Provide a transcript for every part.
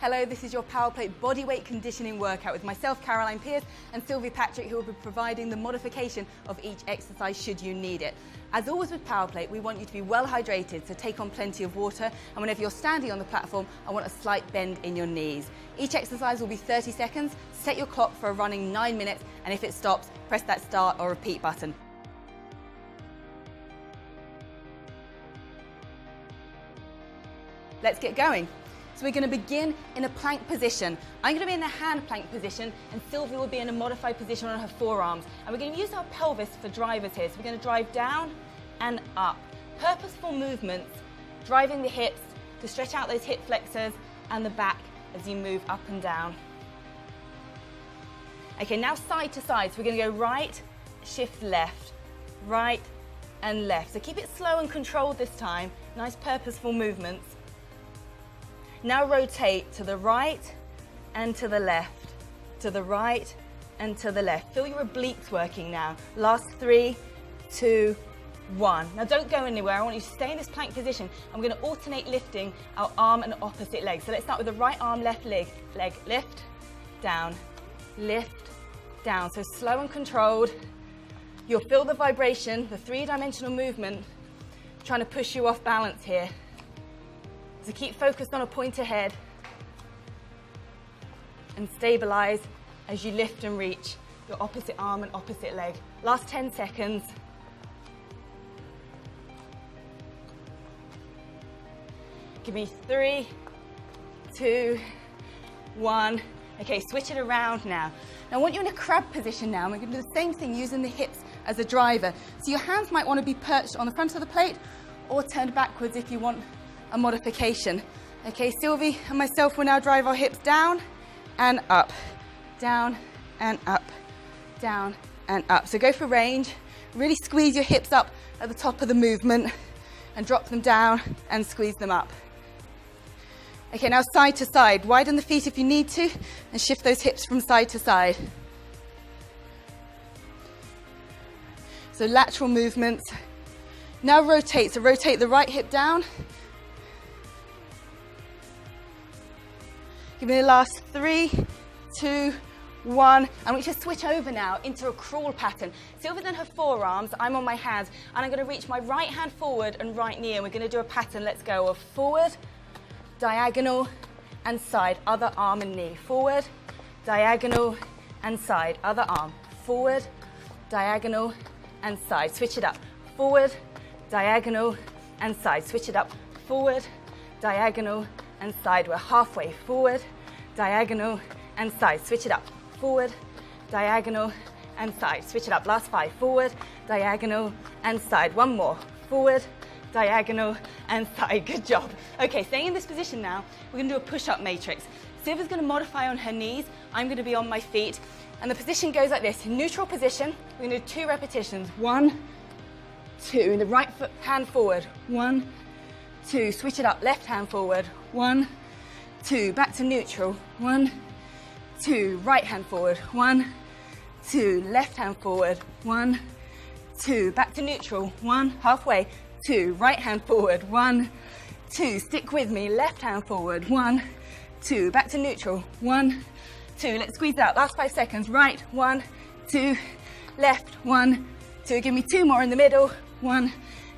Hello, this is your PowerPlate bodyweight conditioning workout with myself, Caroline Pierce, and Sylvia Patrick, who will be providing the modification of each exercise should you need it. As always with PowerPlate, we want you to be well hydrated, so take on plenty of water, and whenever you're standing on the platform, I want a slight bend in your knees. Each exercise will be 30 seconds, set your clock for a running 9 minutes, and if it stops, press that start or repeat button. Let's get going. So we're going to begin in a plank position. I'm going to be in a hand plank position and Sylvia will be in a modified position on her forearms. And we're going to use our pelvis for drivers here. So we're going to drive down and up. Purposeful movements, driving the hips to stretch out those hip flexors and the back as you move up and down. Okay, now side to side. So we're going to go right, shift left, right and left. So keep it slow and controlled this time. Nice purposeful movements. Now rotate to the right and to the left, to the right and to the left. Feel your obliques working now. Last 3, 2, 1. Now don't go anywhere. I want you to stay in this plank position. I'm going to alternate lifting our arm and opposite leg. So let's start with the right arm, left leg. Lift, down, lift, down. So slow and controlled. You'll feel the vibration, the three-dimensional movement, trying to push you off balance here. So keep focused on a point ahead and stabilize as you lift and reach your opposite arm and opposite leg. Last 10 seconds. Give me 3, 2, 1. Okay, switch it around now. Now I want you in a crab position now. We're going to do the same thing using the hips as a driver. So your hands might want to be perched on the front of the plate or turned backwards if you want a modification. Okay, Sylvie and myself will now drive our hips down and up, down and up, down and up. So go for range, really squeeze your hips up at the top of the movement and drop them down and squeeze them up. Okay, now side to side, widen the feet if you need to and shift those hips from side to side. So lateral movements. Now rotate, so rotate the right hip down. Give me the last 3, 2, 1. And we just switch over now into a crawl pattern. Sylvia's on her forearms, I'm on my hands, and I'm going to reach my right hand forward and right knee, and we're going to do a pattern, let's go, of forward, diagonal, and side, other arm and knee. Forward, diagonal, and side, other arm. Forward, diagonal, and side. Switch it up. Forward, diagonal, and side. Switch it up. Forward, diagonal, and side. We're halfway. Forward, diagonal, and side. Switch it up. Forward, diagonal, and side. Switch it up. Last 5. Forward, diagonal, and side. One more. Forward, diagonal, and side. Good job. Okay, staying in this position now, we're going to do a push-up matrix. Sylvia's going to modify on her knees. I'm going to be on my feet. And the position goes like this. In neutral position, we're going to do 2 repetitions. 1, 2. In the right foot, hand forward. 1, 2. Switch it up. Left hand forward. 1, 2. Back to neutral. 1, 2. Right hand forward. 1, 2. Left hand forward. 1, 2. Back to neutral. 1. Halfway. 2. Right hand forward. 1, 2. Stick with me. Left hand forward. 1, 2. Back to neutral. 1, 2. Let's squeeze out. Last 5 seconds. Right. 1, 2. Left. 1, 2. Give me 2 more in the middle. 1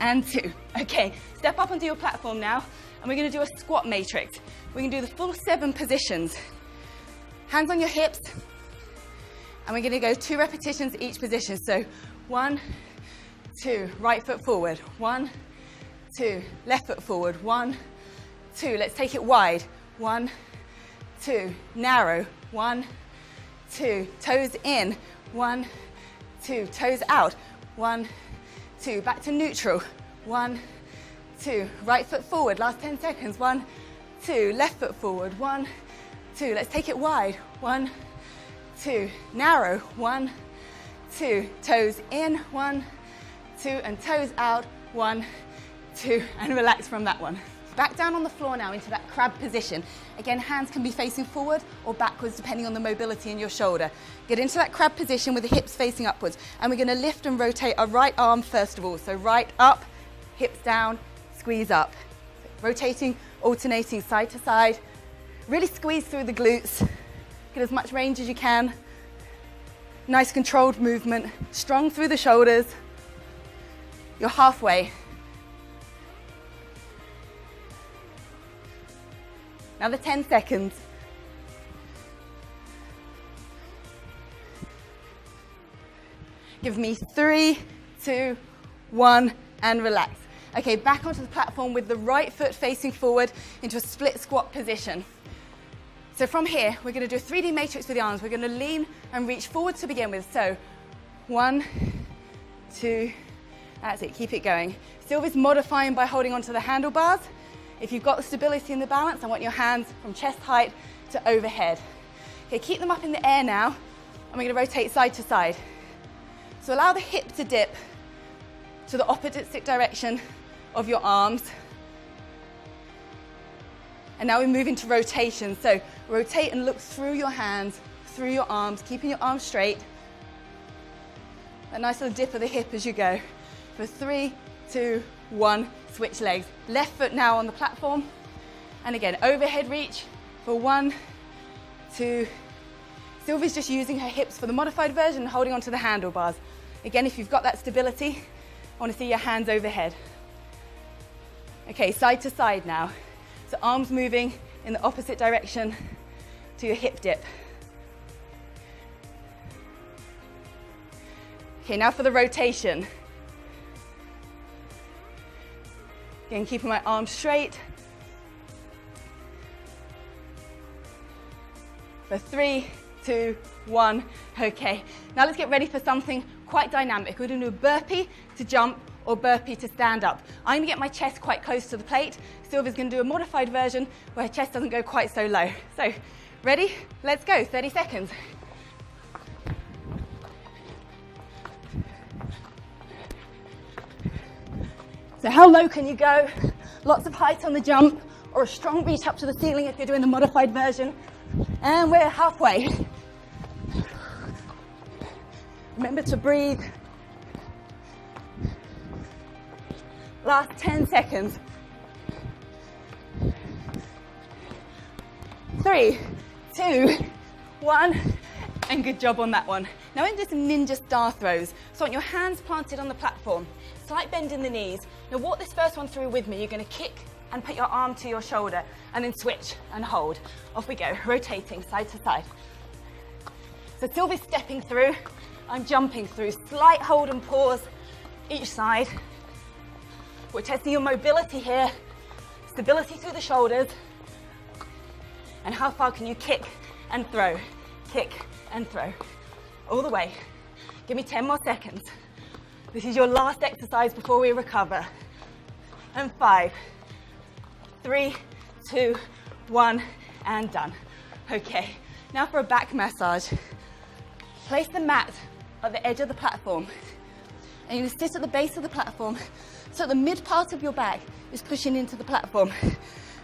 and 2. Okay, step up onto your platform now, and we're going to do a squat matrix. We're going to do the full 7 positions. Hands on your hips, and we're going to go 2 repetitions each position. So 1, 2, right foot forward. 1, 2, left foot forward. 1, 2. Let's take it wide. 1, 2, narrow. 1, 2, toes in. 1, 2, toes out. 1, 2, back to neutral. 1, 2, right foot forward. Last 10 seconds. 1, 2, left foot forward. 1, 2, let's take it wide. 1, 2, narrow. 1, 2, toes in. 1, 2, and toes out. 1, 2, and relax from that one. Back down on the floor now into that crab position. Again, hands can be facing forward or backwards depending on the mobility in your shoulder. Get into that crab position with the hips facing upwards, and we're going to lift and rotate our right arm first of all. So right up, hips down, squeeze up. Rotating, alternating side to side, Really squeeze through the glutes. Get as much range as you can. Nice controlled movement. Strong through the shoulders. You're halfway. Another 10 seconds. Give me 3, 2, 1, and relax. Okay, back onto the platform with the right foot facing forward into a split squat position. So from here, we're going to do a 3D matrix with the arms. We're going to lean and reach forward to begin with. So 1, 2, that's it, keep it going. Sylvie's modifying by holding onto the handlebars. If you've got the stability and the balance, I want your hands from chest height to overhead. Okay, keep them up in the air now, and we're going to rotate side to side. So allow the hip to dip to the opposite direction of your arms. And now we move into rotation. So rotate and look through your hands, through your arms, keeping your arms straight. A nice little dip of the hip as you go. For 3, 2, 1, switch legs. Left foot now on the platform. And again, overhead reach for 1, 2. Sylvie's just using her hips for the modified version and holding onto the handlebars. Again, if you've got that stability, I want to see your hands overhead. Okay, side to side now. So arms moving in the opposite direction to your hip dip. Okay, now for the rotation. Again, keeping my arms straight. For 3, 2, 1. Okay, now let's get ready for something quite dynamic. We're going to do a burpee to jump or burpee to stand up. I'm going to get my chest quite close to the plate. Sylvia's going to do a modified version where her chest doesn't go quite so low. So, ready? Let's go. 30 seconds. So how low can you go? Lots of height on the jump, or a strong reach up to the ceiling if you're doing the modified version. And we're halfway. Remember to breathe. Last 10 seconds. 3, 2, 1, and good job on that one. Now we're going to do some ninja star throws. So I want your hands planted on the platform, slight bend in the knees. Now walk this first one through with me. You're going to kick and put your arm to your shoulder, and then switch and hold. Off we go, rotating side to side. So Sylvie's stepping through, I'm jumping through. Slight hold and pause each side. We're testing your mobility here, stability through the shoulders, and how far can you kick and throw, kick and throw, all the way. Give me 10 more seconds. This is your last exercise before we recover. And 5, 3, 2, 1, and done. Okay, now for a back massage. Place the mat at the edge of the platform, and you're going to sit at the base of the platform, so the mid part of your back is pushing into the platform.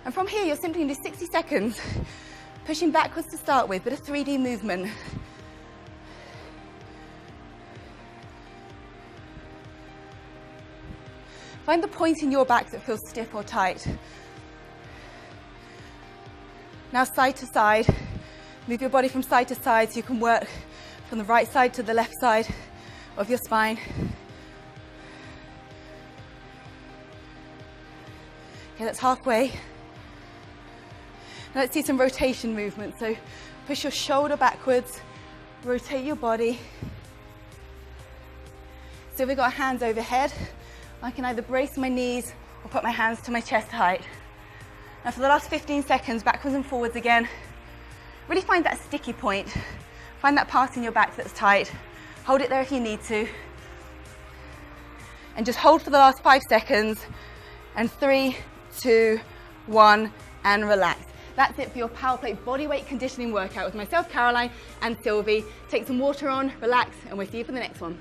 And from here, you're simply going to do 60 seconds, pushing backwards to start with, but a 3D movement. Find the point in your back that feels stiff or tight. Now side to side. Move your body from side to side so you can work from the right side to the left side of your spine. Okay, that's halfway. Now let's see some rotation movement. So push your shoulder backwards, rotate your body. So we've got our hands overhead. I can either brace my knees or put my hands to my chest height. Now for the last 15 seconds, backwards and forwards again. Really find that sticky point. Find that part in your back that's tight. Hold it there if you need to. And just hold for the last 5 seconds. And 3, 2, 1, and relax. That's it for your Power Plate bodyweight conditioning workout with myself, Caroline, and Sylvie. Take some water on, relax, and we'll see you for the next one.